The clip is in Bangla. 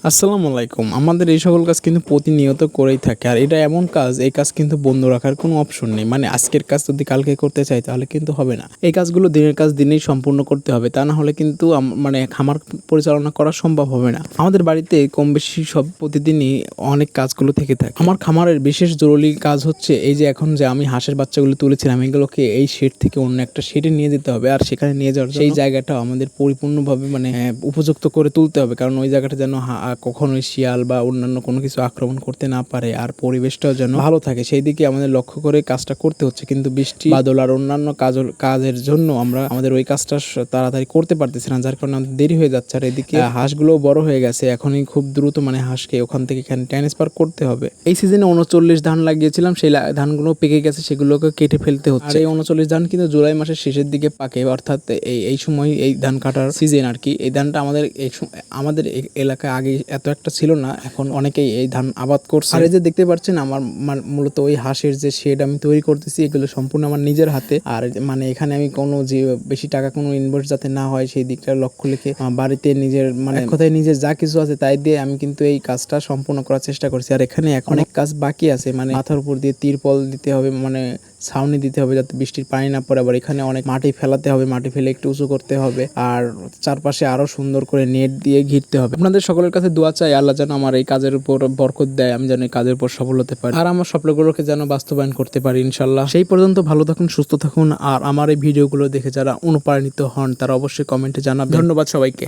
আসসালামু আলাইকুম। আমাদের এই সকল কাজ কিন্তু প্রতিনিয়ত করেই থাকে। আর এটা এমন কাজ, এই কাজ কিন্তু বন্ধ রাখার কোনো অপশন নেই। মানে আজকের কাজ যদি কালকে করতে চাই তাহলে কিন্তু হবে না। এই কাজগুলো দিনের কাজ দিনেই সম্পূর্ণ করতে হবে। তা না হলে কিন্তু মানে খামার পরিচালনা করা সম্ভব হবে না। আমাদের বাড়িতে কম বেশি সব প্রতিদিনই অনেক কাজগুলো থেকে থাকে। আমার খামারের বিশেষ জরুরি কাজ হচ্ছে এই যে এখন যে আমি হাঁসের বাচ্চাগুলো তুলেছিলাম এগুলোকে এই শেড থেকে অন্য একটা শেডে নিয়ে যেতে হবে। আর সেখানে নিয়ে যাওয়ার সেই জায়গাটা আমাদের পরিপূর্ণভাবে মানে উপযুক্ত করে তুলতে হবে। কারণ ওই জায়গাটা যেন কখনোই শিয়াল বা অন্যান্য কোনো কিছু আক্রমণ করতে না পারে, আর পরিবেশটাও যেন ভালো থাকে সেই দিকে আমাদের লক্ষ্য করে কাজটা করতে হচ্ছে। কিন্তু বৃষ্টি বাদল আর অন্যান্য কাজের জন্য আমরা আমাদের ওই কাজটা তাড়াতাড়ি করতে পারতেছি না, যার কারণে আমাদের দেরি হয়ে যাচ্ছে। আর এদিকে হাঁসগুলো বড় হয়ে গেছে, এখনই খুব দ্রুত মানে হাঁসকে ওখান থেকে এখানে ট্রান্সফার করতে হবে। এই সিজনে 39 ধান লাগিয়েছিলাম, সেই ধানগুলো পেকে গেছে, সেগুলোকে কেটে ফেলতে হচ্ছে। আর এই 39 ধান কিন্তু জুলাই মাসের শেষের দিকে পাকে, অর্থাৎ এই সময় এই ধান কাটার সিজন আর কি। এই ধানটা আমাদের এলাকায় আগে এত একটা ছিল না, এখন অনেকেই এই ধান আবাদ করছে। আর এই যে দেখতে পাচ্ছেন আমার মূলত ওই হাঁসের যে শেড আমি তৈরি করতেছি, এগুলো সম্পূর্ণ আমার নিজের হাতে। আর মানে এখানে আমি কোনো যে বেশি টাকা কোনো ইনভেস্ট যাতে না হয় সেই দিকটা লক্ষ্য রেখে বাড়িতে নিজের মানে কোথায় নিজের যা কিছু আছে তাই দিয়ে আমি কিন্তু এই কাজটা সম্পূর্ণ করার চেষ্টা করছি। আর এখানে এখন অনেক কাজ বাকি আছে, মানে মাথার উপর দিয়ে তিরপল দিতে হবে, মানে ছাউনি দিতে হবে যাতে বৃষ্টির পানি না পড়ে। আবার এখানে অনেক মাটি ফেলাতে হবে, মাটি ফেলে একটু উঁচু করতে হবে, আর চারপাশে আরো সুন্দর করে নেট দিয়ে ঘিরতে হবে। আপনাদের সকলের কাছে দোয়া চাই আল্লাহ যেন আমার এই কাজের উপর বরকত দেয়, আমি যেন এই কাজের উপর সফল হতে পারি আর আমার স্বপ্নগুলোকে যেন বাস্তবায়ন করতে পারি ইনশাল্লাহ। সেই পর্যন্ত ভালো থাকুন, সুস্থ থাকুন। আর আমার এই ভিডিওগুলো দেখে যারা অনুপ্রাণিত হন তারা অবশ্যই কমেন্টে জানাবেন। ধন্যবাদ সবাইকে।